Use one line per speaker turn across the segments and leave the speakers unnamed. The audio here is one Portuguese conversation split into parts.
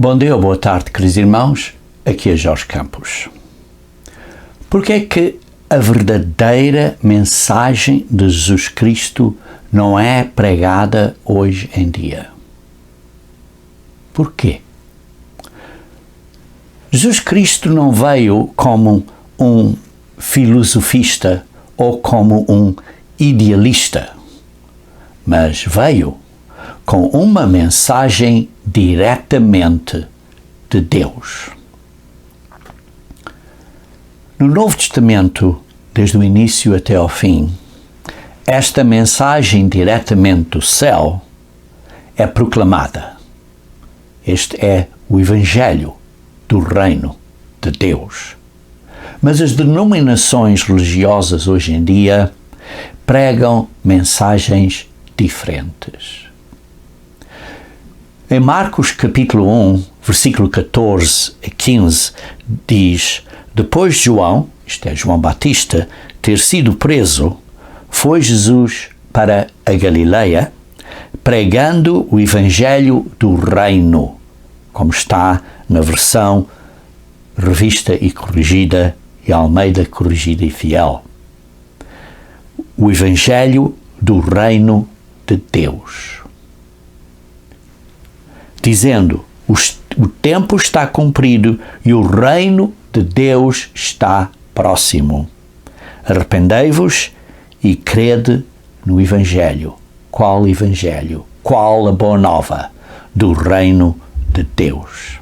Bom dia ou boa tarde, queridos irmãos. Aqui é Jorge Campos. Porque é que a verdadeira mensagem de Jesus Cristo não é pregada hoje em dia? Porquê? Jesus Cristo não veio como um filosofista ou como um idealista, mas veio com uma mensagem diretamente de Deus. No Novo Testamento, desde o início até ao fim, esta mensagem diretamente do céu é proclamada. Este é o Evangelho do Reino de Deus. Mas as denominações religiosas hoje em dia pregam mensagens diferentes. Em Marcos capítulo 1, versículo 14 a 15, diz: Depois de João, isto é, João Batista, ter sido preso, foi Jesus para a Galileia, pregando o Evangelho do Reino, como está na versão Revista e Corrigida e Almeida Corrigida e Fiel. O Evangelho do Reino de Deus. Dizendo, o tempo está cumprido e o reino de Deus está próximo. Arrependei-vos e crede no Evangelho. Qual Evangelho? Qual a boa nova do reino de Deus?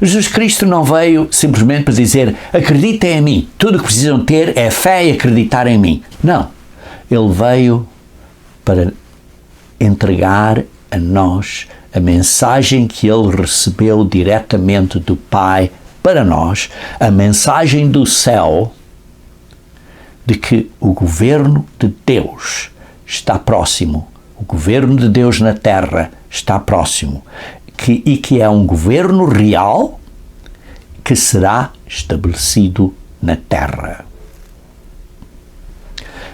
Jesus Cristo não veio simplesmente para dizer: acreditem em mim, tudo o que precisam ter é fé e acreditar em mim. Não. Ele veio para entregar a nós a mensagem que ele recebeu diretamente do Pai para nós, a mensagem do céu de que o governo de Deus está próximo, o governo de Deus na terra está próximo, e que é um governo real que será estabelecido na terra.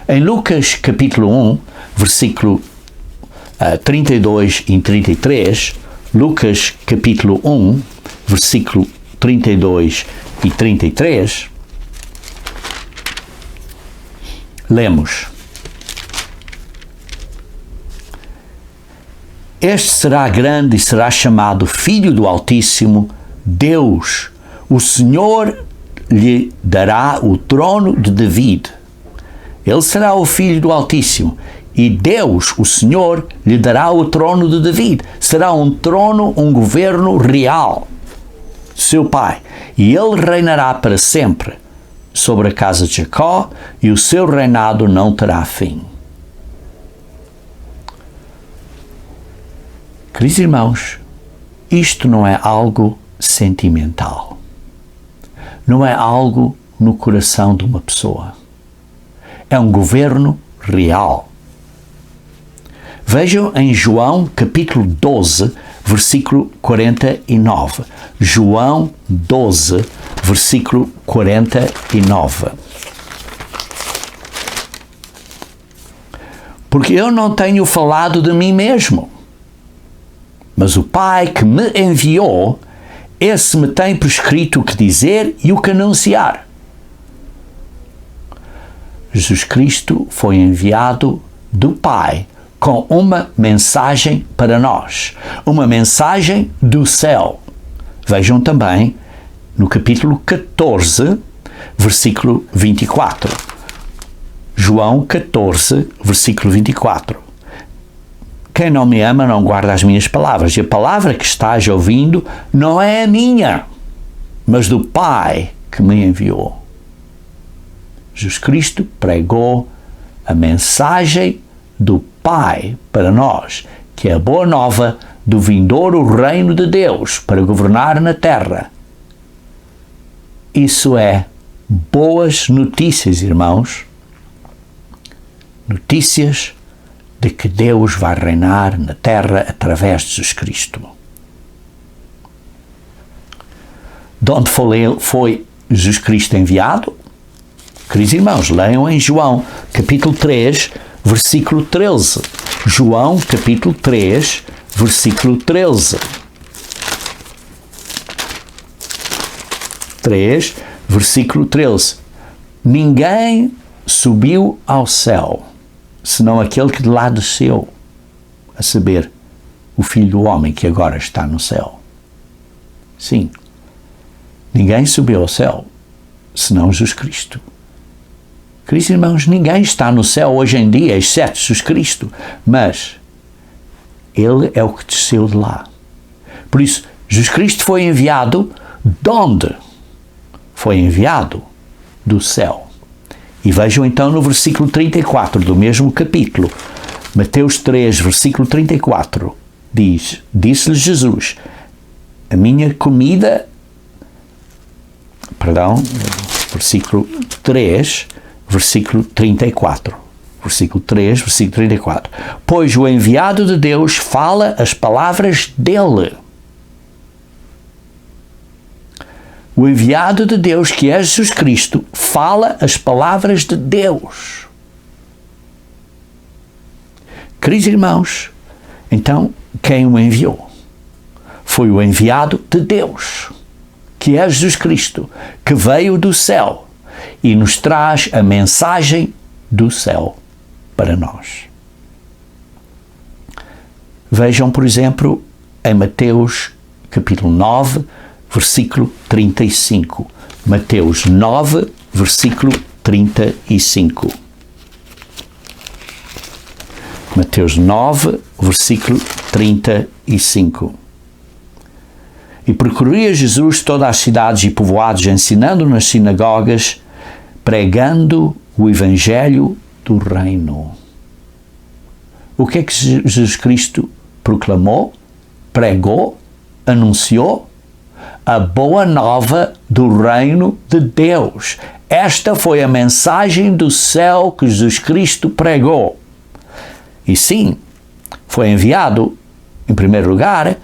Em Lucas capítulo 1, versículo 32 e 33, Lucas capítulo 1, versículo 32 e 33, lemos: Este será grande e será chamado Filho do Altíssimo. Deus, o Senhor, lhe dará o trono de David. Ele será o Filho do Altíssimo. E Deus, o Senhor, lhe dará o trono de David. Será um trono, um governo real, seu Pai. E ele reinará para sempre sobre a casa de Jacó, e o seu reinado não terá fim. Queridos irmãos, isto não é algo sentimental. Não é algo no coração de uma pessoa. É um governo real. Vejam em João capítulo 12, versículo 49. João 12, versículo 49. Porque eu não tenho falado de mim mesmo, mas o Pai que me enviou, esse me tem prescrito o que dizer e o que anunciar. Jesus Cristo foi enviado do Pai com uma mensagem para nós, uma mensagem do céu. Vejam também no capítulo 14, versículo 24. João 14, versículo 24. Quem não me ama não guarda as minhas palavras, e a palavra que estás ouvindo não é a minha, mas do Pai que me enviou. Jesus Cristo pregou a mensagem do Pai para nós, que é a boa nova do vindouro reino de Deus para governar na terra. Isso é boas notícias, irmãos. Notícias de que Deus vai reinar na terra através de Jesus Cristo. De onde foi Jesus Cristo enviado? Queridos irmãos, leiam em João, capítulo 3, versículo 13. João, capítulo 3, versículo 13. 3, versículo 13. Ninguém subiu ao céu, senão aquele que de lá desceu, a saber, o Filho do Homem que agora está no céu. Sim, ninguém subiu ao céu, senão Jesus Cristo. Queridos irmãos, ninguém está no céu hoje em dia, exceto Jesus Cristo, mas Ele é o que desceu de lá. Por isso, Jesus Cristo foi enviado de onde? Foi enviado do céu. E vejam então no versículo 34 do mesmo capítulo, Mateus 3, versículo 34, diz: disse-lhe Jesus, a minha comida, versículo 3, versículo 34. Versículo 3, versículo 34. Pois o enviado de Deus fala as palavras dele. O enviado de Deus, que é Jesus Cristo, fala as palavras de Deus. Queridos irmãos, então, quem o enviou? Foi o enviado de Deus, que é Jesus Cristo, que veio do céu e nos traz a mensagem do céu para nós. Vejam, por exemplo, em Mateus capítulo 9, versículo 35. Mateus 9, versículo 35. Mateus 9, versículo 35. E percorria Jesus todas as cidades e povoados, ensinando nas sinagogas, pregando o Evangelho do Reino. O que é que Jesus Cristo proclamou, pregou, anunciou? A boa nova do Reino de Deus. Esta foi a mensagem do céu que Jesus Cristo pregou. E sim, foi enviado, em primeiro lugar,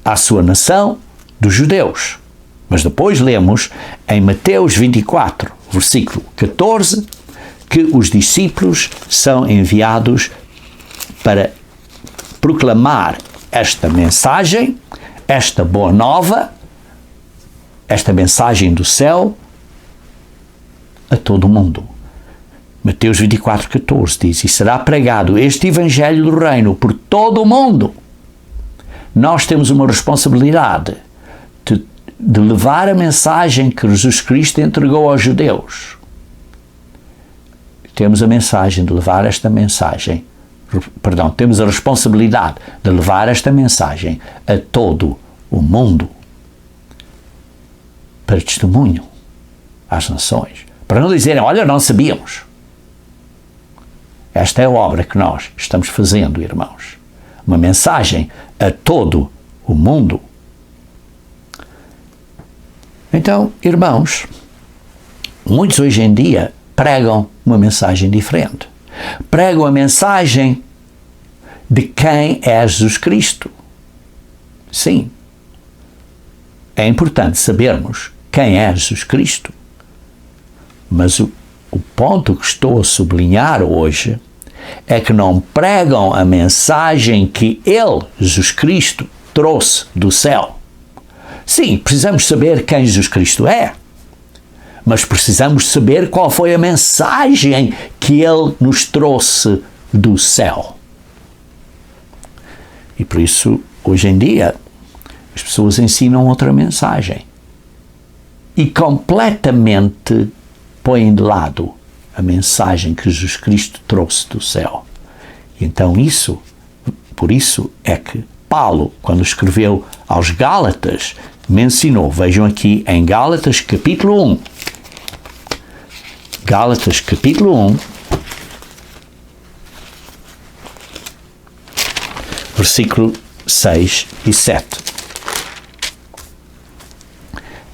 à sua nação dos judeus. Mas depois lemos em Mateus 24, versículo 14, que os discípulos são enviados para proclamar esta mensagem, esta boa nova, esta mensagem do céu a todo o mundo. Mateus 24, 14 diz: e será pregado este Evangelho do Reino por todo o mundo. Nós temos uma responsabilidade de levar a mensagem que Jesus Cristo entregou aos judeus. Temos a mensagem de levar esta mensagem, temos a responsabilidade de levar esta mensagem a todo o mundo, para testemunho às nações, para não dizerem: olha, não sabíamos. Esta é a obra que nós estamos fazendo, irmãos. Uma mensagem a todo o mundo. Então, irmãos, muitos hoje em dia pregam uma mensagem diferente. Pregam a mensagem de quem é Jesus Cristo. Sim, é importante sabermos quem é Jesus Cristo. Mas o ponto que estou a sublinhar hoje é que não pregam a mensagem que Ele, Jesus Cristo, trouxe do céu. Sim, precisamos saber quem Jesus Cristo é, mas precisamos saber qual foi a mensagem que Ele nos trouxe do céu. E por isso, hoje em dia, as pessoas ensinam outra mensagem e completamente põem de lado a mensagem que Jesus Cristo trouxe do céu. E então por isso é que Paulo, quando escreveu aos Gálatas, mencionou, vejam aqui em Gálatas capítulo 1, Gálatas capítulo 1, versículo 6 e 7.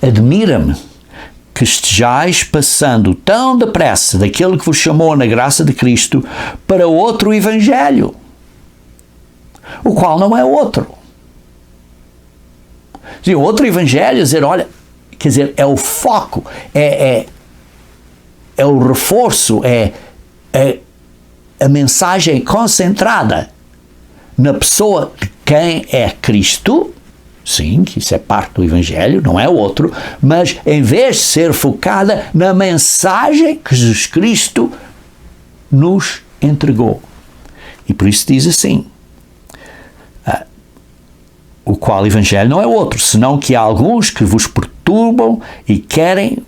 Admira-me que estejais passando tão depressa daquele que vos chamou na graça de Cristo para outro evangelho, o qual não é outro. Sim, outro evangelho, é o foco, é o reforço, é a mensagem concentrada na pessoa de quem é Cristo, sim, que isso é parte do Evangelho, não é outro, mas em vez de ser focada na mensagem que Jesus Cristo nos entregou. E por isso diz assim, o qual Evangelho não é outro, senão que há alguns que vos perturbam e querem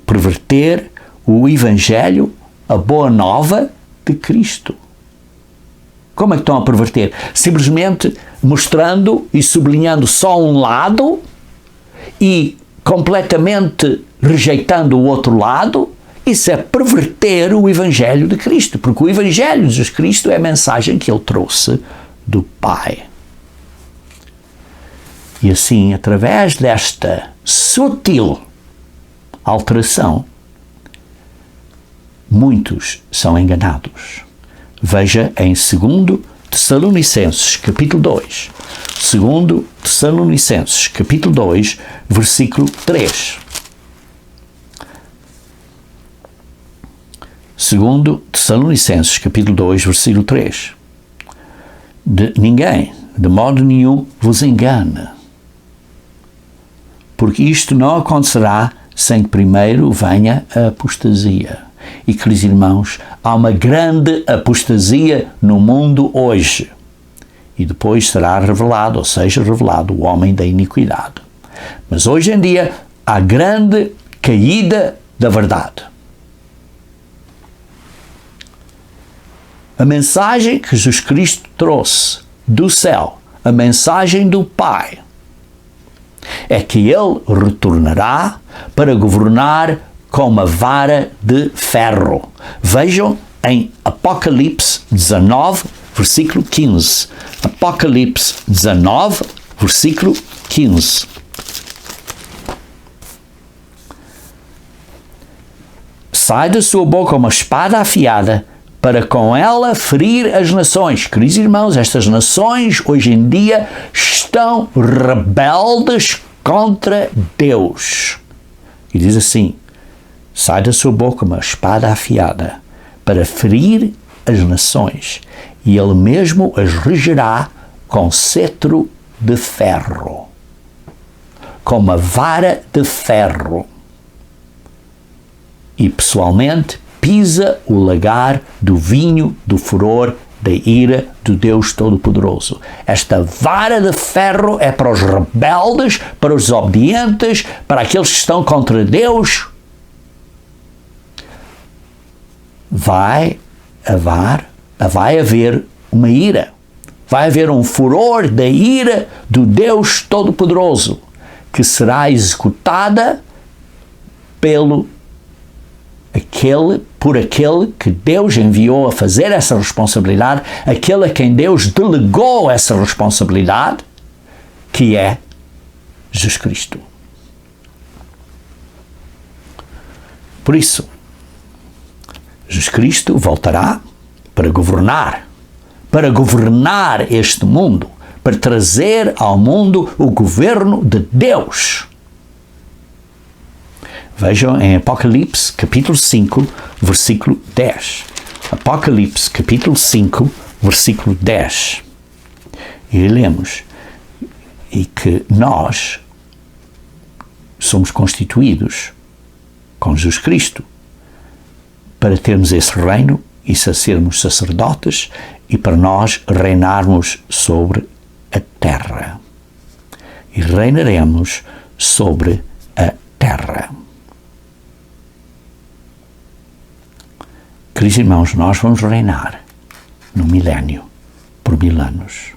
perverter o Evangelho, a boa nova de Cristo. Como é que estão a perverter? Simplesmente mostrando e sublinhando só um lado e completamente rejeitando o outro lado. Isso é perverter o Evangelho de Cristo, porque o Evangelho de Jesus Cristo é a mensagem que Ele trouxe do Pai. E assim, através desta sutil alteração, muitos são enganados. Veja em 2 Tessalonicenses, capítulo 2. 2 Tessalonicenses, capítulo 2, versículo 3. 2 Tessalonicenses, capítulo 2, versículo 3. Ninguém, de modo nenhum, vos engane, porque isto não acontecerá sem que primeiro venha a apostasia. E, queridos irmãos, há uma grande apostasia no mundo hoje. E depois será revelado, ou seja, revelado o homem da iniquidade. Mas hoje em dia há grande caída da verdade. A mensagem que Jesus Cristo trouxe do céu, a mensagem do Pai, é que Ele retornará para governar com uma vara de ferro. Vejam em Apocalipse 19, versículo 15. Apocalipse 19, versículo 15. Sai da sua boca uma espada afiada, para com ela ferir as nações. Queridos irmãos, estas nações hoje em dia estão rebeldes contra Deus. E diz assim, sai da sua boca uma espada afiada para ferir as nações, e Ele mesmo as regerá com cetro de ferro, com uma vara de ferro. E pessoalmente pisa o lagar do vinho do furor da ira do Deus Todo-Poderoso. Esta vara de ferro é para os rebeldes, para os desobedientes, para aqueles que estão contra Deus. Vai haver uma ira. Vai haver um furor da ira do Deus Todo-Poderoso, que será executada por aquele que Deus enviou a fazer essa responsabilidade, aquele a quem Deus delegou essa responsabilidade, que é Jesus Cristo. Por isso, Jesus Cristo voltará para governar este mundo, para trazer ao mundo o governo de Deus. Vejam em Apocalipse, capítulo 5, versículo 10. Apocalipse, capítulo 5, versículo 10. E lemos, e que nós somos constituídos com Jesus Cristo para termos esse reino e sermos sacerdotes e para nós reinarmos sobre a terra. E reinaremos sobre a terra. Queridos irmãos, nós vamos reinar no milénio, por 1000 anos.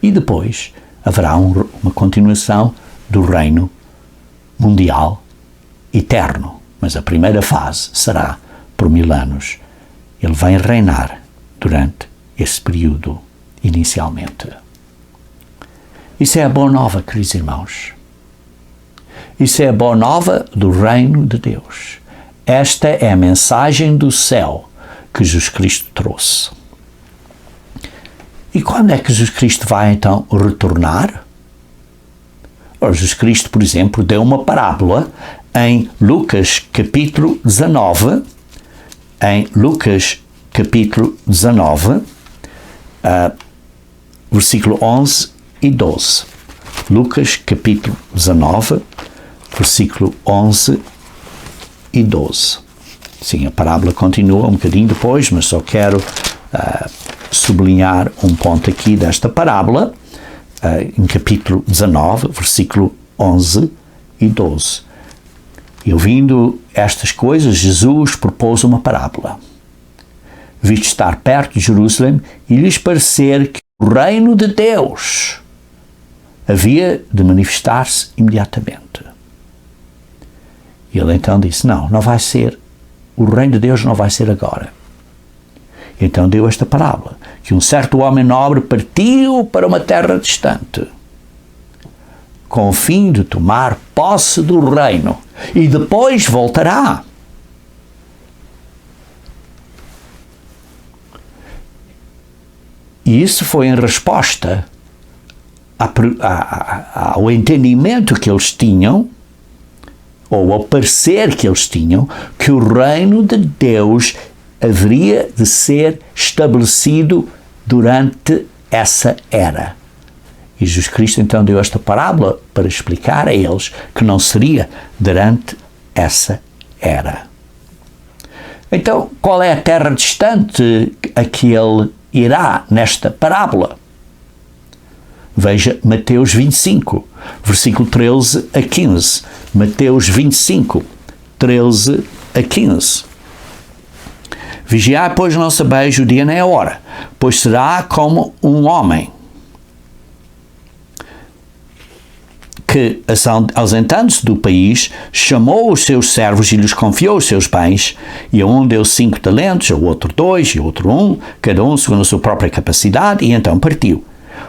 E depois haverá uma continuação do reino mundial eterno. Mas a primeira fase será por 1000 anos. Ele vai reinar durante esse período inicialmente. Isso é a boa nova, queridos irmãos. Isso é a boa nova do reino de Deus. Esta é a mensagem do céu que Jesus Cristo trouxe. E quando é que Jesus Cristo vai então retornar? Jesus Cristo, por exemplo, deu uma parábola em Lucas capítulo 19, versículo 11 e 12. Lucas capítulo 19, versículo 11 e 12. Sim, a parábola continua um bocadinho depois, mas só quero sublinhar um ponto aqui desta parábola, em capítulo 19, versículo 11 e 12. E ouvindo estas coisas, Jesus propôs uma parábola. Visto estar perto de Jerusalém e lhes parecer que o reino de Deus havia de manifestar-se imediatamente. E ele então disse, não vai ser, o reino de Deus não vai ser agora. E então deu esta parábola, que um certo homem nobre partiu para uma terra distante, com o fim de tomar posse do reino, e depois voltará. E isso foi em resposta ao entendimento que eles tinham, ou ao parecer que eles tinham, que o reino de Deus haveria de ser estabelecido durante essa era. E Jesus Cristo então deu esta parábola para explicar a eles que não seria durante essa era. Então, qual é a terra distante a que ele irá nesta parábola? Veja Mateus 25, versículo 13 a 15. Mateus 25, 13 a 15. Vigiai, pois não sabeis o dia nem a hora, pois será como um homem que, ausentando-se do país, chamou os seus servos e lhes confiou os seus bens, e a um deu 5 talentos, ao outro 2, e ao outro 1, cada um segundo a sua própria capacidade, e então partiu.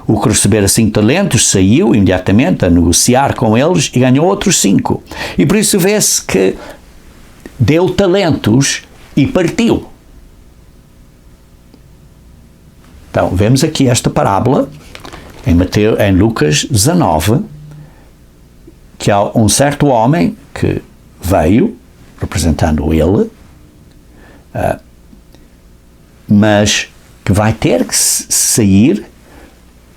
O que recebera 5 talentos saiu imediatamente a negociar com eles e ganhou outros 5. E por isso vê-se que deu talentos e partiu. Então, vemos aqui esta parábola em Lucas 19, que há um certo homem que veio, representando ele, mas que vai ter que sair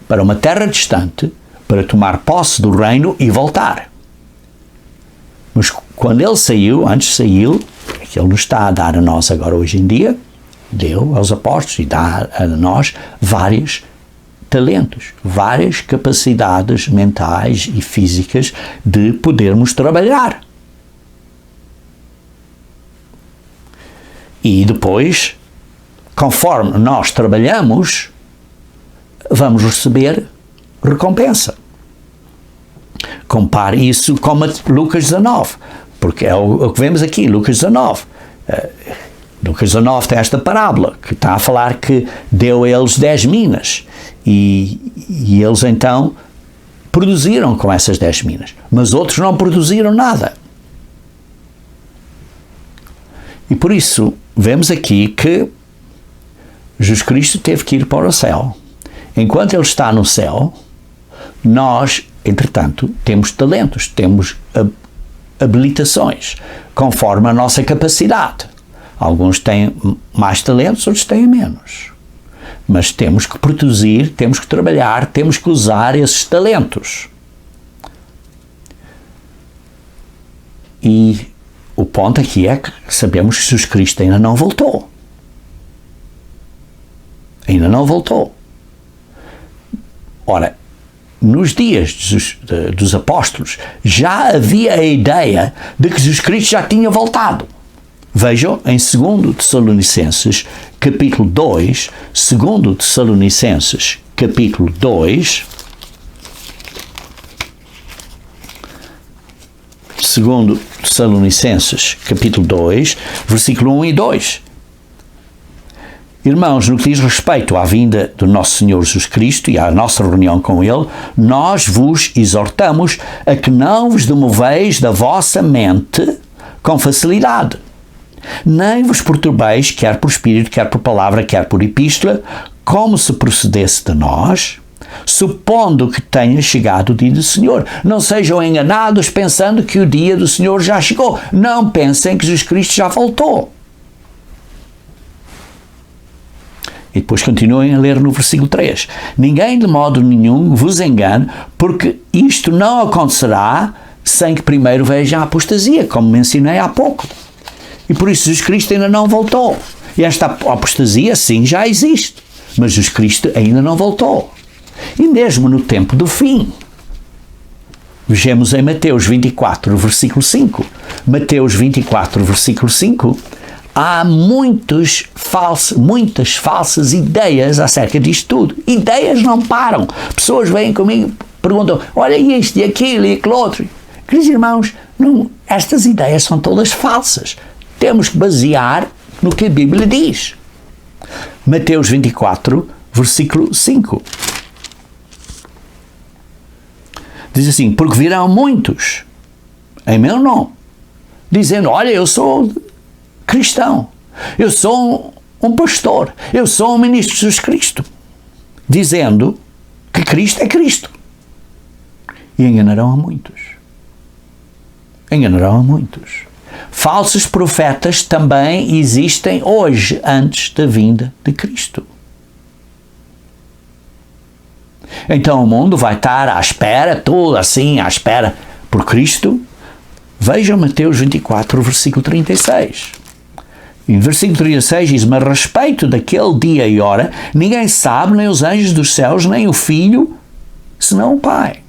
para uma terra distante para tomar posse do reino e voltar. Mas quando ele saiu, antes saiu, que ele nos está a dar a nós agora hoje em dia, deu aos apóstolos e dá a nós vários talentos, várias capacidades mentais e físicas de podermos trabalhar. E depois, conforme nós trabalhamos, vamos receber recompensa. Compare isso com Lucas 19, porque é o que vemos aqui, Lucas 19. Lucas 19 tem esta parábola, que está a falar que deu a eles 10 minas, e eles então produziram com essas 10 minas, mas outros não produziram nada. E por isso, vemos aqui que Jesus Cristo teve que ir para o céu. Enquanto ele está no céu, nós, entretanto, temos talentos, temos habilitações, conforme a nossa capacidade. Alguns têm mais talentos, outros têm menos. Mas temos que produzir, temos que trabalhar, temos que usar esses talentos. E o ponto aqui é que sabemos que Jesus Cristo ainda não voltou. Ainda não voltou. Ora, nos dias dos apóstolos, já havia a ideia de que Jesus Cristo já tinha voltado. Vejam em 2 Tessalonicenses, capítulo 2, 2 Tessalonicenses, capítulo 2, 2 Tessalonicenses, capítulo 2, versículo 1 e 2. Irmãos, no que diz respeito à vinda do nosso Senhor Jesus Cristo e à nossa reunião com Ele, nós vos exortamos a que não vos demoveis da vossa mente com facilidade, nem vos perturbeis, quer por espírito, quer por palavra, quer por epístola, como se procedesse de nós, supondo que tenha chegado o dia do Senhor. Não sejam enganados pensando que o dia do Senhor já chegou. Não pensem que Jesus Cristo já voltou. E depois continuem a ler no versículo 3. Ninguém de modo nenhum vos engane, porque isto não acontecerá sem que primeiro veja a apostasia, como mencionei há pouco. E por isso Jesus Cristo ainda não voltou. E esta apostasia, sim, já existe. Mas Jesus Cristo ainda não voltou. E mesmo no tempo do fim. Vejamos em Mateus 24, versículo 5. Mateus 24, versículo 5. Há muitas falsas ideias acerca disto tudo. Ideias não param. Pessoas vêm comigo e perguntam, olha isto e aquilo e aquilo outro. Queridos irmãos, estas ideias são todas falsas. Temos que basear no que a Bíblia diz. Mateus 24, versículo 5. Diz assim, porque virão muitos, em meu nome, dizendo, olha, eu sou cristão, eu sou um pastor, eu sou um ministro de Jesus Cristo, dizendo que Cristo é Cristo. E enganarão a muitos. Enganarão a muitos. Falsos profetas também existem hoje, antes da vinda de Cristo. Então o mundo vai estar à espera, tudo assim, à espera por Cristo. Vejam Mateus 24, versículo 36. Em versículo 36 diz, mas a respeito daquele dia e hora, ninguém sabe, nem os anjos dos céus, nem o Filho, senão o Pai.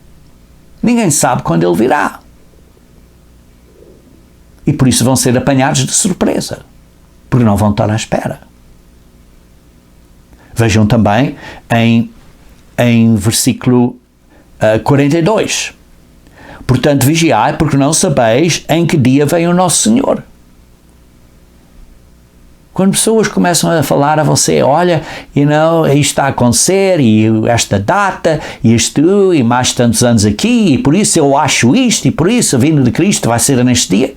Ninguém sabe quando Ele virá. E por isso vão ser apanhados de surpresa, porque não vão estar à espera. Vejam também em versículo 42. Portanto, vigiai, porque não sabeis em que dia vem o nosso Senhor. Quando pessoas começam a falar a você, olha, isto está a acontecer, e esta data, e isto, e mais tantos anos aqui, e por isso eu acho isto, e por isso a vinda de Cristo vai ser neste dia.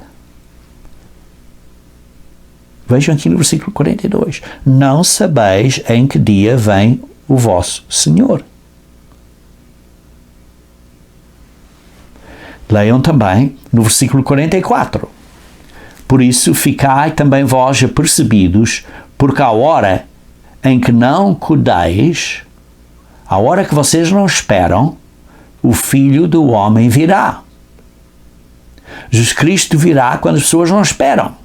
Vejam aqui no versículo 42. Não sabeis em que dia vem o vosso Senhor. Leiam também no versículo 44. Por isso ficai também vós apercebidos, porque à hora em que não cuideis, à hora que vocês não esperam, o Filho do Homem virá. Jesus Cristo virá quando as pessoas não esperam.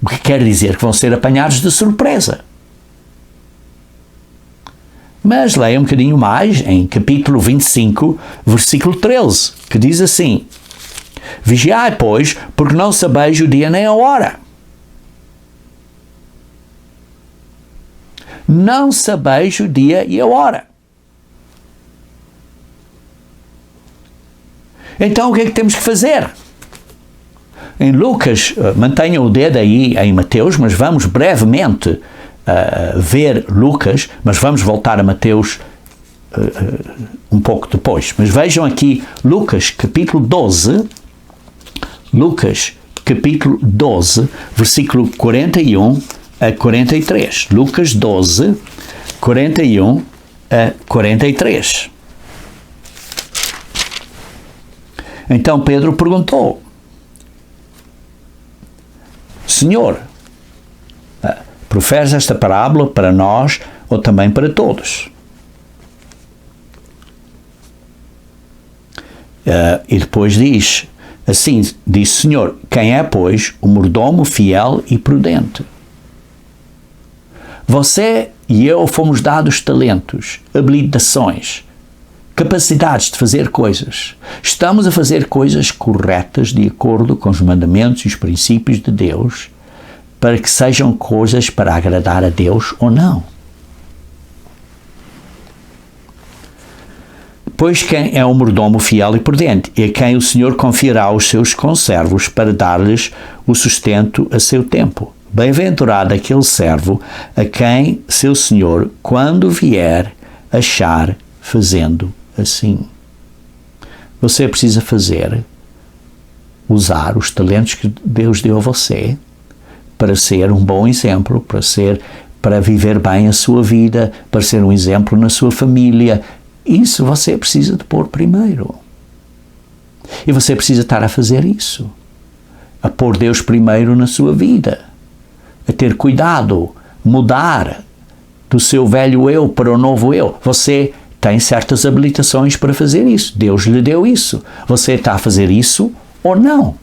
O que quer dizer que vão ser apanhados de surpresa. Mas leia um bocadinho mais em capítulo 25, versículo 13, que diz assim, vigiai, pois, porque não sabeis o dia nem a hora. Não sabeis o dia e a hora. Então o que é que temos que fazer? Em Lucas, mantenham o dedo aí em Mateus, mas vamos brevemente ver Lucas, mas vamos voltar a Mateus um pouco depois. Mas vejam aqui Lucas capítulo 12, Lucas capítulo 12, versículo 41 a 43. Lucas 12, 41 a 43. Então Pedro perguntou, Senhor, proferes esta parábola para nós ou também para todos? E depois diz, assim, disse Senhor, quem é, pois, o mordomo fiel e prudente? Você e eu fomos dados talentos, habilitações, capacidades de fazer coisas. Estamos a fazer coisas corretas de acordo com os mandamentos e os princípios de Deus, para que sejam coisas para agradar a Deus ou não. Pois quem é o mordomo fiel e prudente, e a quem o Senhor confiará os seus conservos para dar-lhes o sustento a seu tempo. Bem-aventurado aquele servo a quem seu Senhor, quando vier, achar fazendo assim. Você precisa usar os talentos que Deus deu a você para ser um bom exemplo, para viver bem a sua vida, para ser um exemplo na sua família. Isso você precisa de pôr primeiro. E você precisa estar a fazer isso. A pôr Deus primeiro na sua vida. A ter cuidado mudar do seu velho eu para o novo eu. Você tem certas habilitações para fazer isso. Deus lhe deu isso. Você está a fazer isso ou não?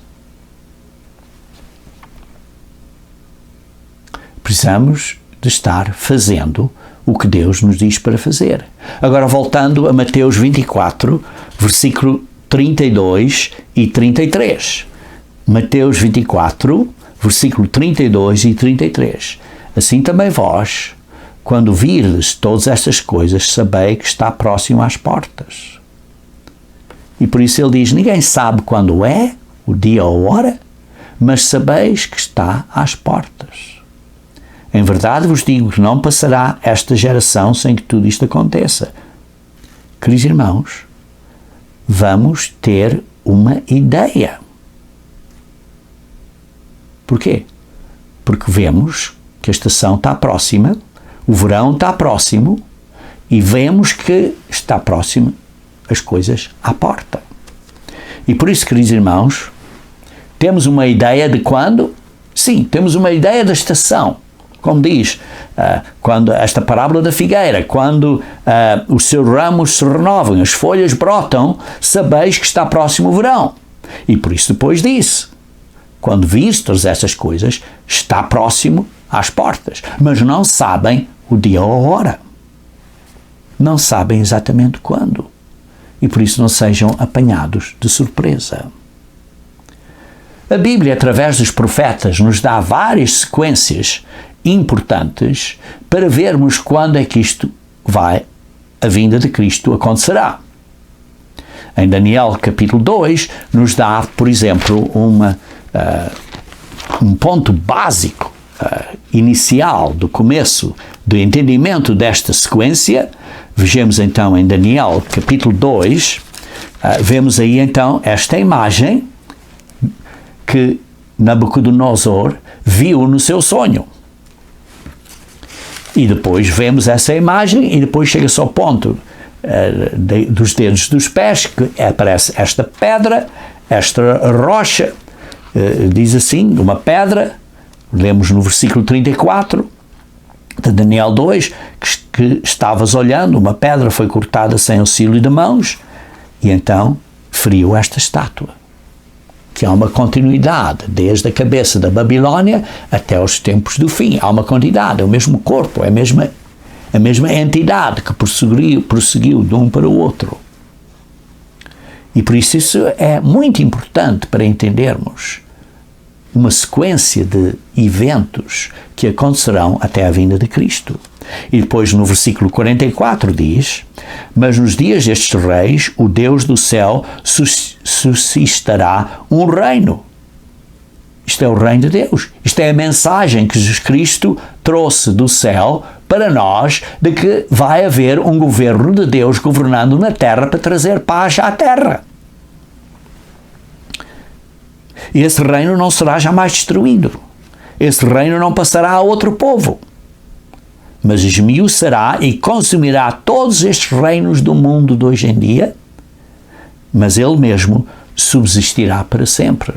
Precisamos de estar fazendo o que Deus nos diz para fazer. Agora, voltando a Mateus 24, versículo 32 e 33. Mateus 24, versículo 32 e 33. Assim também vós, quando virdes todas estas coisas, sabei que está próximo às portas. E por isso ele diz, ninguém sabe quando é, o dia ou a hora, mas sabeis que está às portas. Em verdade vos digo que não passará esta geração sem que tudo isto aconteça. Queridos irmãos, vamos ter uma ideia. Porquê? Porque vemos que a estação está próxima, o verão está próximo e vemos que está próximo as coisas à porta. E por isso, queridos irmãos, temos uma ideia de quando? Sim, temos uma ideia da estação. Como diz, quando esta parábola da figueira, quando os seus ramos se renovam, as folhas brotam, sabeis que está próximo o verão. E por isso depois disse, quando vires todas essas coisas, está próximo às portas. Mas não sabem o dia ou a hora. Não sabem exatamente quando. E por isso não sejam apanhados de surpresa. A Bíblia, através dos profetas, nos dá várias sequências importantes para vermos quando é que a vinda de Cristo acontecerá. Em Daniel capítulo 2 nos dá, por exemplo, um ponto básico, inicial, do começo, do entendimento desta sequência. Vejamos então em Daniel capítulo 2, vemos aí então esta imagem que Nabucodonosor viu no seu sonho. E depois vemos essa imagem e depois chega-se ao ponto dos dedos dos pés, que aparece esta pedra, esta rocha, diz assim, uma pedra, lemos no versículo 34 de Daniel 2, que estavas olhando, uma pedra foi cortada sem auxílio de mãos, e então feriu esta estátua. Que há uma continuidade, desde a cabeça da Babilónia até os tempos do fim. Há uma continuidade, é o mesmo corpo, é a mesma entidade que prosseguiu de um para o outro. E por isso é muito importante para entendermos uma sequência de eventos que acontecerão até a vinda de Cristo. E depois no versículo 44 diz, mas nos dias destes reis, o Deus do céu suscitará um reino. Isto é o reino de Deus. Isto é a mensagem que Jesus Cristo trouxe do céu para nós, de que vai haver um governo de Deus governando na terra para trazer paz à terra. E esse reino não será jamais destruído. Esse reino não passará a outro povo, mas esmiuçará e consumirá todos estes reinos do mundo de hoje em dia, mas ele mesmo subsistirá para sempre.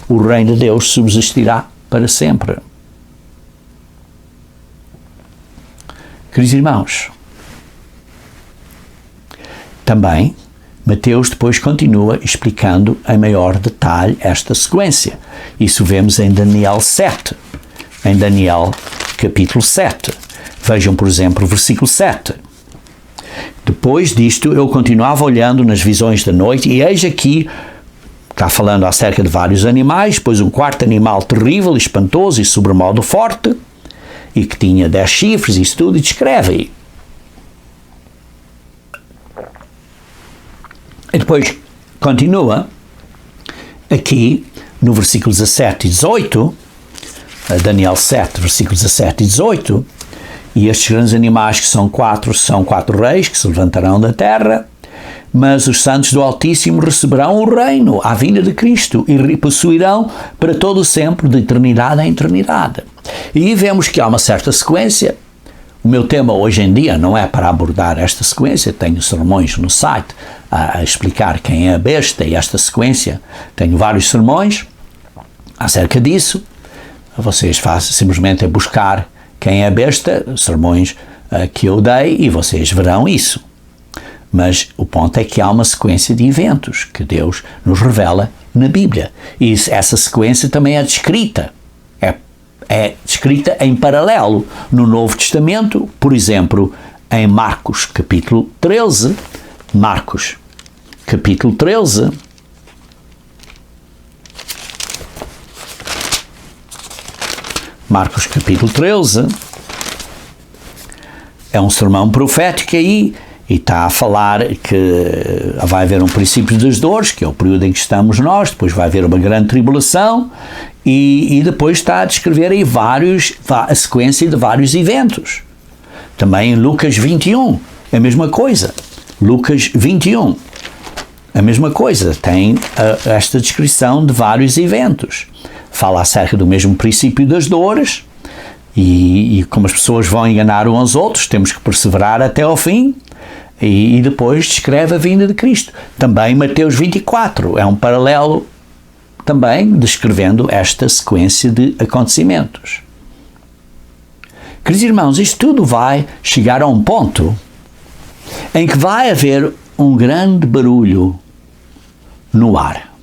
O reino de Deus subsistirá para sempre. Queridos irmãos, também Mateus depois continua explicando em maior detalhe esta sequência. Isso vemos em Daniel 7. Em Daniel capítulo 7. Vejam, por exemplo, o versículo 7. Depois disto, eu continuava olhando nas visões da noite, e eis aqui, está falando acerca de vários animais, pois um quarto animal terrível, espantoso e sobremodo forte, e que tinha 10 chifres, isso tudo, e descreve aí. E depois continua aqui no versículo 17 e 18, Daniel 7, versículos 17 e 18, e estes grandes animais que são quatro reis que se levantarão da terra, mas os santos do Altíssimo receberão o reino à vinda de Cristo e possuirão para todo o sempre, de eternidade em eternidade. E vemos que há uma certa sequência. O meu tema hoje em dia não é para abordar esta sequência, tenho sermões no site a explicar quem é a besta e esta sequência. Tenho vários sermões acerca disso. Vocês fazem simplesmente buscar Quem é besta, sermões que eu dei, e vocês verão isso. Mas o ponto é que há uma sequência de eventos que Deus nos revela na Bíblia. E essa sequência também é descrita. É descrita em paralelo no Novo Testamento, por exemplo, em Marcos capítulo 13. Marcos capítulo 13. Marcos capítulo 13. É um sermão profético aí, e está a falar que vai haver um princípio das dores, que é o período em que estamos nós, depois vai haver uma grande tribulação, e depois está a descrever aí a sequência de vários eventos. Também em Lucas 21, a mesma coisa. Lucas 21, a mesma coisa, tem esta descrição de vários eventos. Fala acerca do mesmo princípio das dores, e como as pessoas vão enganar uns aos outros, temos que perseverar até ao fim. E depois descreve a vinda de Cristo. Também Mateus 24 é um paralelo também descrevendo esta sequência de acontecimentos. Queridos irmãos, isto tudo vai chegar a um ponto em que vai haver um grande barulho no ar.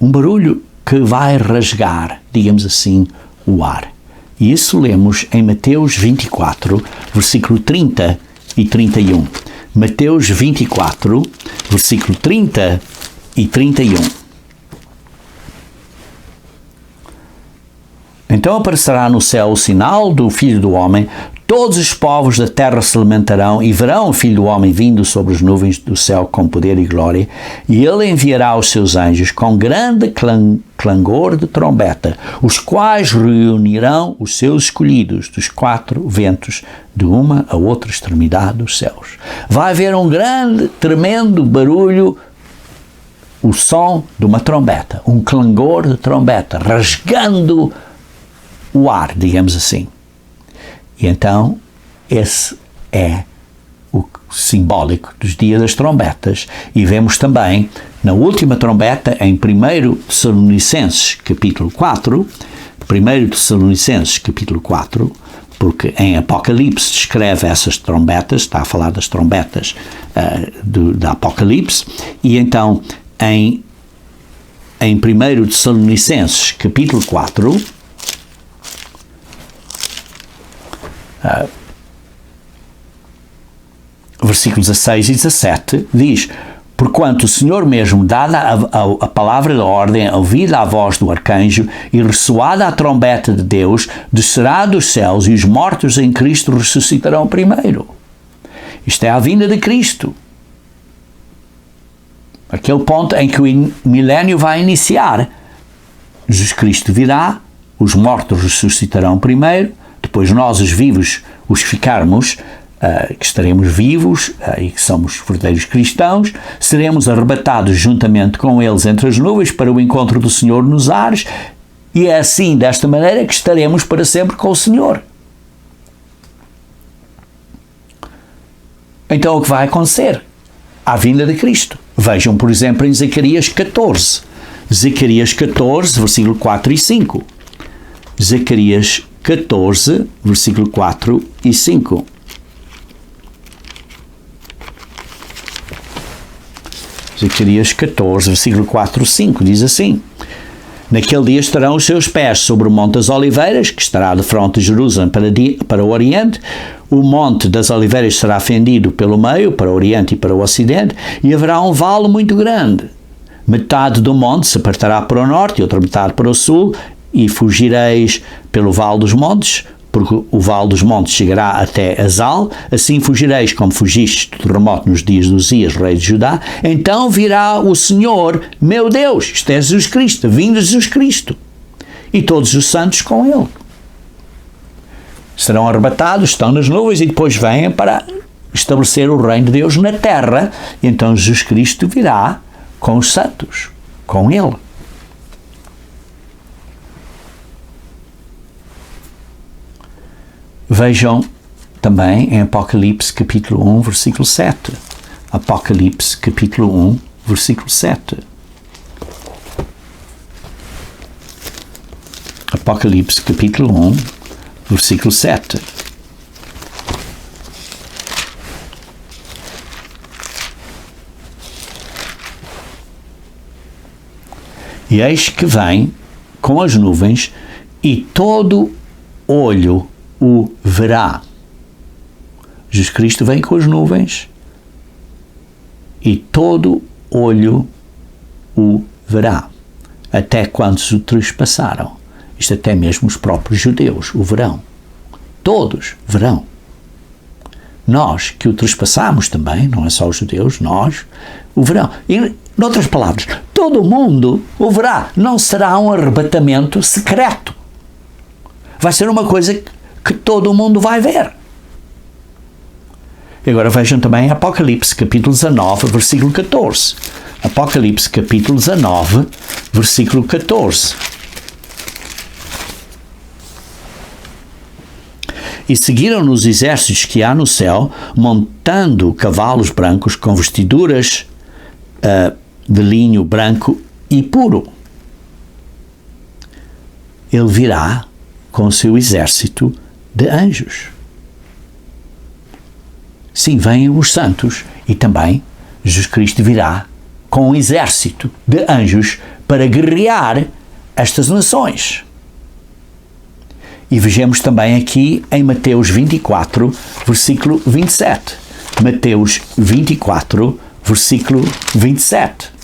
Um barulho que vai rasgar, digamos assim, o ar. E isso lemos em Mateus 24, versículo 30 e 31. Mateus 24, versículo 30 e 31. Então aparecerá no céu o sinal do Filho do Homem, todos os povos da terra se lamentarão e verão o Filho do Homem vindo sobre as nuvens do céu com poder e glória, e ele enviará os seus anjos com grande clangor de trombeta, os quais reunirão os seus escolhidos dos 4 ventos, de uma a outra extremidade dos céus. Vai haver um grande, tremendo barulho, o som de uma trombeta, um clangor de trombeta, rasgando o ar, digamos assim. E então, esse é o simbólico dos dias das trombetas. E vemos também, na última trombeta, em 1 Tessalonicenses, capítulo 4, 1 Tessalonicenses, capítulo 4, porque em Apocalipse descreve essas trombetas, está a falar das trombetas da Apocalipse, e então, em 1 Tessalonicenses, capítulo 4, versículos 16 e 17, diz: porquanto o Senhor mesmo, dada a palavra da ordem, ouvida a voz do arcanjo e ressoada a trombeta de Deus, descerá dos céus e os mortos em Cristo ressuscitarão primeiro. Isto é a vinda de Cristo. Aquele ponto em que o milénio vai iniciar. Jesus Cristo virá, os mortos ressuscitarão primeiro, depois nós, os vivos, os que ficarmos, que estaremos vivos e que somos verdadeiros cristãos, seremos arrebatados juntamente com eles entre as nuvens para o encontro do Senhor nos ares, e é assim, desta maneira, que estaremos para sempre com o Senhor. Então o que vai acontecer? A vinda de Cristo. Vejam, por exemplo, em Zacarias 14. Zacarias 14, versículo 4 e 5. Zacarias 14, versículo 4 e 5. Zacarias 14, versículo 4 e 5, diz assim: naquele dia estarão os seus pés sobre o Monte das Oliveiras, que estará de fronte de Jerusalém para o Oriente. O Monte das Oliveiras será fendido pelo meio, para o Oriente e para o Ocidente, e haverá um vale muito grande. Metade do monte se apartará para o norte e outra metade para o sul, e fugireis pelo vale dos montes, porque o vale dos montes chegará até Azal, assim fugireis como fugistes do terremoto nos dias de Uzias, rei de Judá. Então virá o Senhor, meu Deus, isto é Jesus Cristo, vindo Jesus Cristo, e todos os santos com ele. Serão arrebatados, estão nas nuvens e depois vêm para estabelecer o reino de Deus na terra, e então Jesus Cristo virá com os santos, com ele. Vejam também em Apocalipse capítulo 1, versículo 7. Apocalipse capítulo 1, versículo 7. Apocalipse capítulo 1, versículo 7. E eis que vem com as nuvens, e todo olho o verá. Jesus Cristo vem com as nuvens, e todo olho o verá. Até quantos o trespassaram. Isto até mesmo os próprios judeus o verão. Todos verão. Nós que o trespassamos também, não é só os judeus, nós o verão. E, noutras palavras, todo mundo o verá. Não será um arrebatamento secreto. Vai ser uma coisa que todo mundo vai ver. E agora vejam também Apocalipse, capítulo 19, versículo 14. Apocalipse, capítulo 19, versículo 14. E seguiram-no os exércitos que há no céu, montando cavalos brancos com vestiduras de linho branco e puro. Ele virá com o seu exército de anjos. Sim, vêm os santos, e também Jesus Cristo virá com um exército de anjos para guerrear estas nações. E vejamos também aqui em Mateus 24, versículo 27. Mateus 24, versículo 27.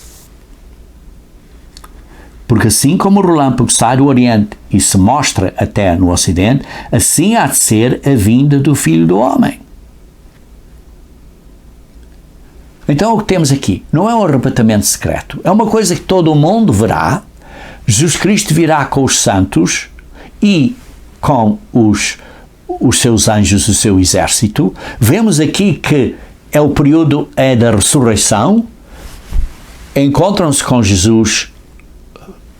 Porque assim como o relâmpago sai do Oriente e se mostra até no Ocidente, assim há de ser a vinda do Filho do Homem. Então o que temos aqui não é um arrebatamento secreto, é uma coisa que todo o mundo verá. Jesus Cristo virá com os santos e com os seus anjos, o seu exército. Vemos aqui que é o período da ressurreição. Encontram-se com Jesus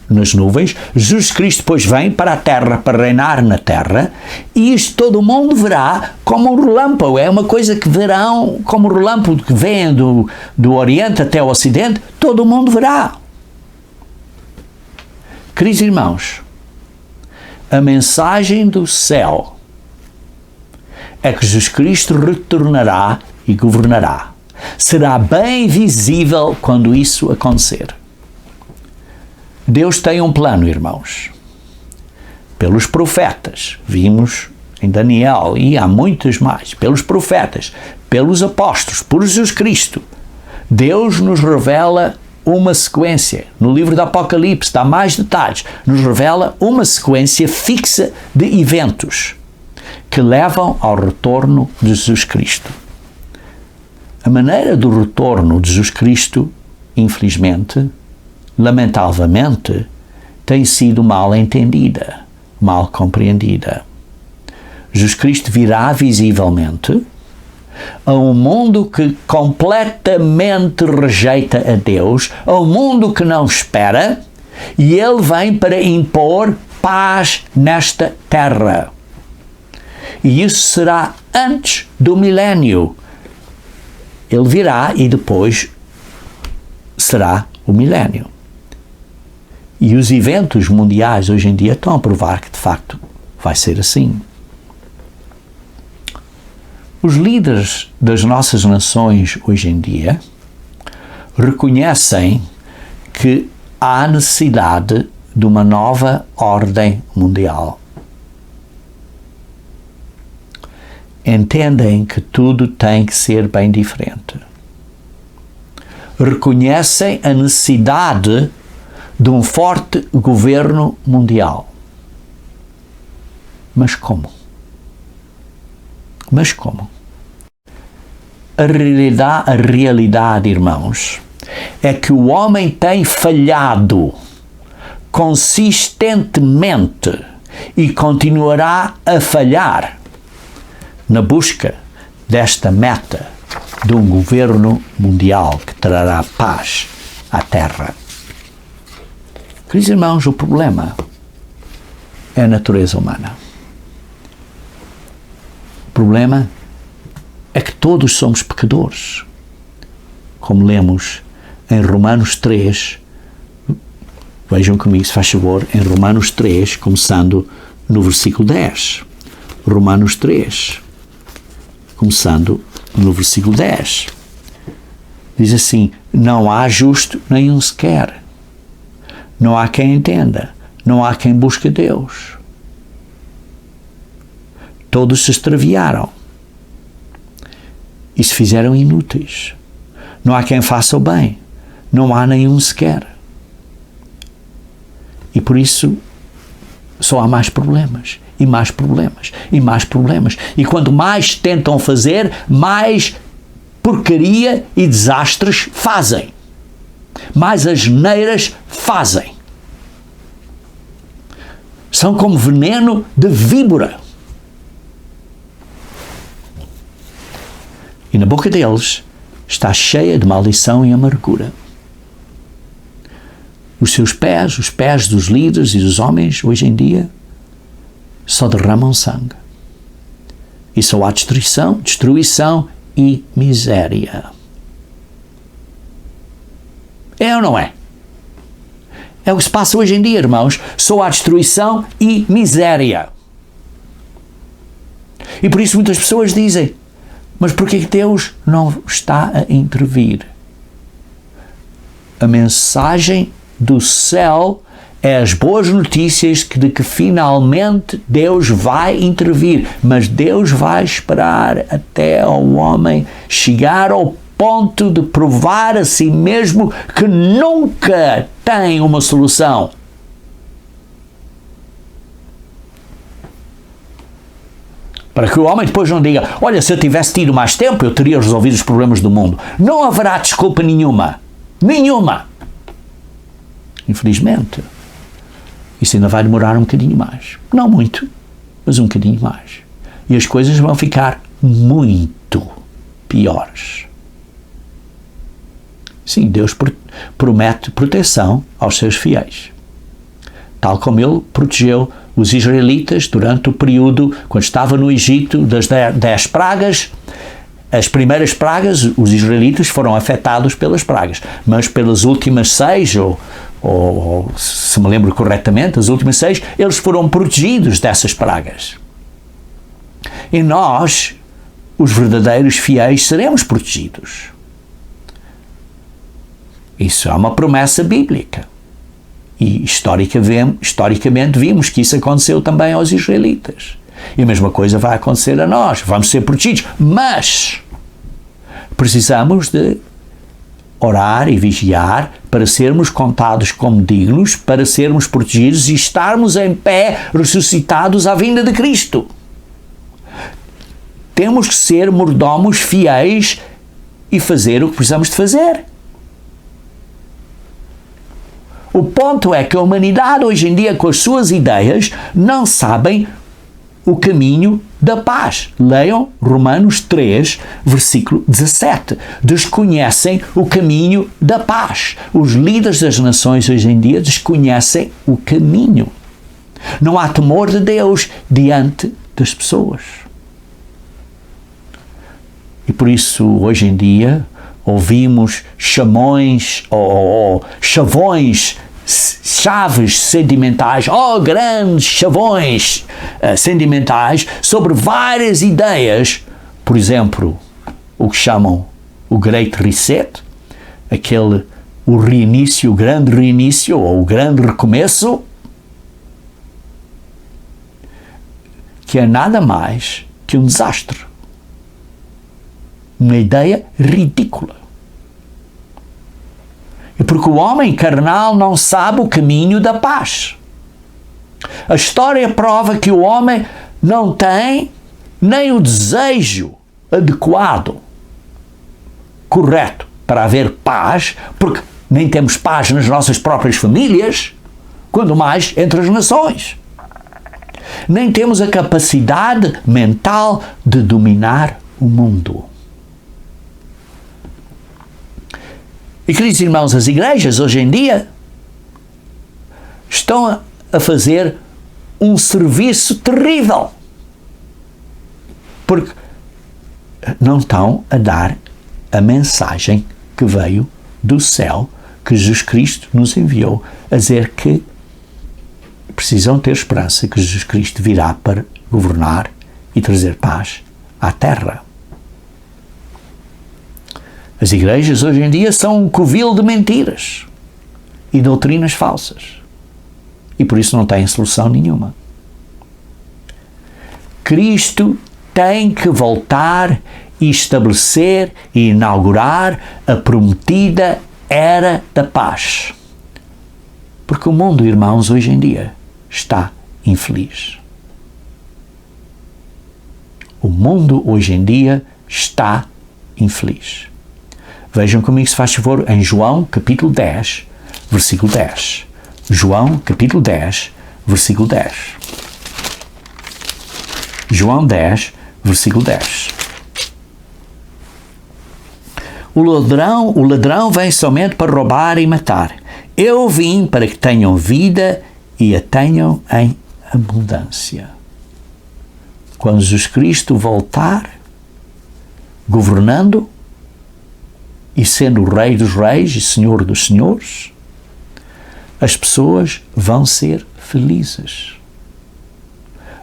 nas nuvens. Jesus Cristo depois vem para a terra para reinar na terra, e isto todo o mundo verá como um relâmpago. É uma coisa que verão como um relâmpago que vem do Oriente até o Ocidente. Todo o mundo verá. Queridos irmãos, a mensagem do céu é que Jesus Cristo retornará e governará. Será bem visível quando isso acontecer. Deus tem um plano, irmãos. Pelos profetas, vimos em Daniel, e há muitos mais, pelos profetas, pelos apóstolos, por Jesus Cristo. Deus nos revela uma sequência. No livro do Apocalipse dá mais detalhes. Nos revela uma sequência fixa de eventos que levam ao retorno de Jesus Cristo. A maneira do retorno de Jesus Cristo, infelizmente, lamentavelmente, tem sido mal entendida, mal compreendida. Jesus Cristo virá visivelmente a um mundo que completamente rejeita a Deus, a um mundo que não espera, e Ele vem para impor paz nesta terra. E isso será antes do milénio. Ele virá e depois será o milénio. E os eventos mundiais hoje em dia estão a provar que de facto vai ser assim. Os líderes das nossas nações hoje em dia reconhecem que há necessidade de uma nova ordem mundial. Entendem que tudo tem que ser bem diferente. Reconhecem a necessidade de um forte governo mundial. Mas como? Mas como? A realidade, irmãos, é que o homem tem falhado consistentemente e continuará a falhar na busca desta meta de um governo mundial que trará paz à Terra. Queridos irmãos, o problema é a natureza humana. O problema é que todos somos pecadores. Como lemos em Romanos 3, vejam comigo, se faz favor, em Romanos 3, começando no versículo 10. Romanos 3, começando no versículo 10. Diz assim: não há justo nenhum sequer. Não há quem entenda. Não há quem busque Deus. Todos se extraviaram e se fizeram inúteis. Não há quem faça o bem. Não há nenhum sequer. E por isso só há mais problemas, e mais problemas, e mais problemas. E quanto mais tentam fazer, mais porcaria e desastres fazem. Mais asneiras fazem. São como veneno de víbora. E na boca deles está cheia de maldição e amargura. Os seus pés, os pés dos líderes e dos homens, hoje em dia, só derramam sangue. E só há destruição e miséria. É ou não é? É o que se passa hoje em dia, irmãos. Só há destruição e miséria. E por isso muitas pessoas dizem: mas por que Deus não está a intervir? A mensagem do céu é as boas notícias de que finalmente Deus vai intervir, mas Deus vai esperar até o homem chegar ao ponto de provar a si mesmo que nunca tem uma solução. Para que o homem depois não diga: olha, se eu tivesse tido mais tempo, eu teria resolvido os problemas do mundo. Não haverá desculpa nenhuma. Nenhuma. Infelizmente. Isso ainda vai demorar um bocadinho mais. Não muito, mas um bocadinho mais. E as coisas vão ficar muito piores. Sim, Deus promete proteção aos seus fiéis. Tal como Ele protegeu os israelitas durante o período, quando estava no Egito, das 10 pragas. As primeiras pragas, os israelitas foram afetados pelas pragas, mas pelas últimas 6, ou se me lembro corretamente, as últimas 6, eles foram protegidos dessas pragas. E nós, os verdadeiros fiéis, seremos protegidos. Isso é uma promessa bíblica. E historicamente vimos que isso aconteceu também aos israelitas. E a mesma coisa vai acontecer a nós. Vamos ser protegidos. Mas precisamos de orar e vigiar para sermos contados como dignos, para sermos protegidos e estarmos em pé, ressuscitados à vinda de Cristo. Temos que ser mordomos fiéis e fazer o que precisamos de fazer. O ponto é que a humanidade hoje em dia, com as suas ideias, não sabem o caminho da paz. Leiam Romanos 3, versículo 17. Desconhecem o caminho da paz. Os líderes das nações hoje em dia desconhecem o caminho. Não há temor de Deus diante das pessoas. E por isso, hoje em dia, ouvimos chamões ou chavões, chaves sentimentais, grandes chavões sentimentais sobre várias ideias. Por exemplo, o que chamam o Great Reset, o reinício, o grande reinício ou o grande recomeço, que é nada mais que um desastre. Uma ideia ridícula. E porque o homem carnal não sabe o caminho da paz. A história prova que o homem não tem nem o desejo adequado, correto, para haver paz, porque nem temos paz nas nossas próprias famílias, quando mais entre as nações. Nem temos a capacidade mental de dominar o mundo. E, queridos irmãos, as igrejas hoje em dia estão a fazer um serviço terrível, porque não estão a dar a mensagem que veio do céu, que Jesus Cristo nos enviou, a dizer que precisam ter esperança que Jesus Cristo virá para governar e trazer paz à terra. As igrejas hoje em dia são um covil de mentiras e doutrinas falsas. E por isso não têm solução nenhuma. Cristo tem que voltar e estabelecer e inaugurar a prometida era da paz. Porque o mundo, irmãos, hoje em dia está infeliz. O mundo hoje em dia está infeliz. Vejam comigo, se faz favor, em João capítulo 10, versículo 10. João capítulo 10, versículo 10. João 10, versículo 10. O ladrão vem somente para roubar e matar. Eu vim para que tenham vida e a tenham em abundância. Quando Jesus Cristo voltar, governando e sendo o Rei dos Reis e Senhor dos Senhores, as pessoas vão ser felizes.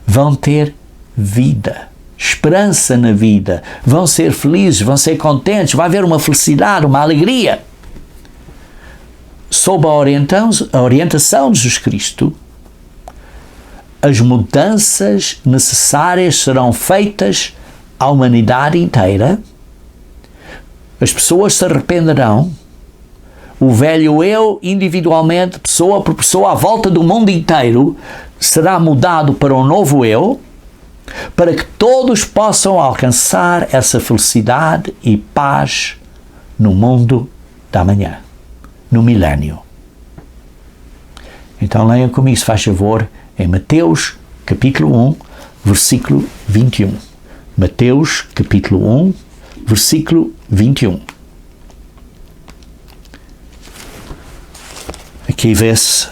Vão ter vida, esperança na vida, vão ser felizes, vão ser contentes, vai haver uma felicidade, uma alegria. Sob a orientação de Jesus Cristo, as mudanças necessárias serão feitas à humanidade inteira, as pessoas se arrependerão, o velho eu, individualmente, pessoa por pessoa, à volta do mundo inteiro, será mudado para um novo eu, para que todos possam alcançar essa felicidade e paz no mundo da manhã, no milénio. Então leiam comigo, se faz favor, em Mateus, capítulo 1, versículo 21. Mateus, capítulo 1, versículo 21. Aqui vê-se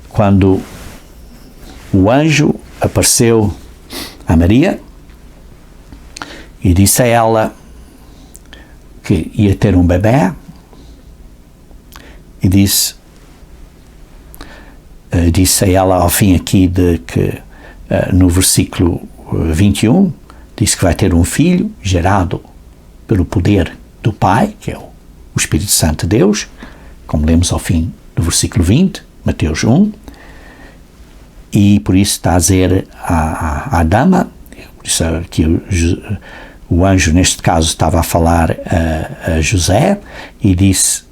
quando o anjo apareceu a Maria e disse a ela que ia ter um bebê e disse a ela ao fim aqui de que no versículo 21 disse que vai ter um filho gerado pelo poder do Pai, que é o Espírito Santo de Deus, como lemos ao fim do versículo 20, Mateus 1, e por isso está a dizer à dama, por isso que o anjo neste caso estava a falar a José, e disse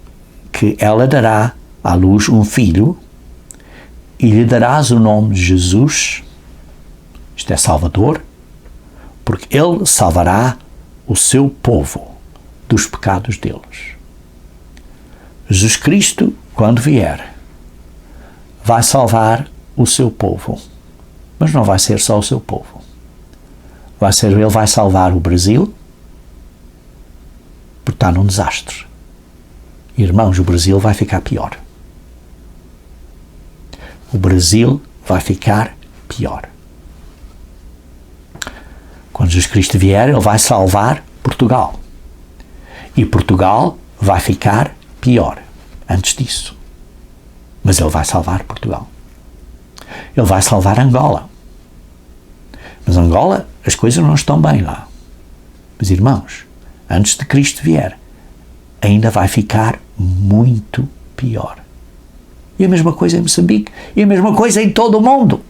que ela dará à luz um filho e lhe darás o nome de Jesus, isto é Salvador, porque ele salvará o seu povo dos pecados deles. Jesus Cristo, quando vier, vai salvar o seu povo, mas não vai ser só o seu povo. Ele vai salvar o Brasil, porque está num desastre. Irmãos, o Brasil vai ficar pior. O Brasil vai ficar pior. Quando Jesus Cristo vier, ele vai salvar Portugal. E Portugal vai ficar pior antes disso. Mas ele vai salvar Portugal. Ele vai salvar Angola. Mas Angola, as coisas não estão bem lá. Mas irmãos, antes de Cristo vier, ainda vai ficar muito pior. E a mesma coisa em Moçambique. E a mesma coisa em todo o mundo.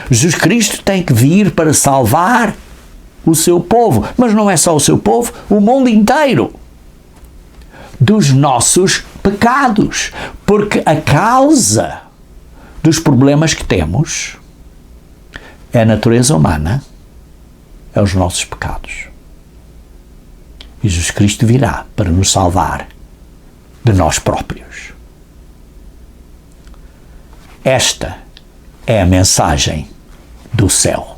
Jesus Cristo tem que vir para salvar o seu povo. Mas não é só o seu povo, o mundo inteiro. Dos nossos pecados. Porque a causa dos problemas que temos é a natureza humana, é os nossos pecados. E Jesus Cristo virá para nos salvar de nós próprios. Esta é a mensagem do céu.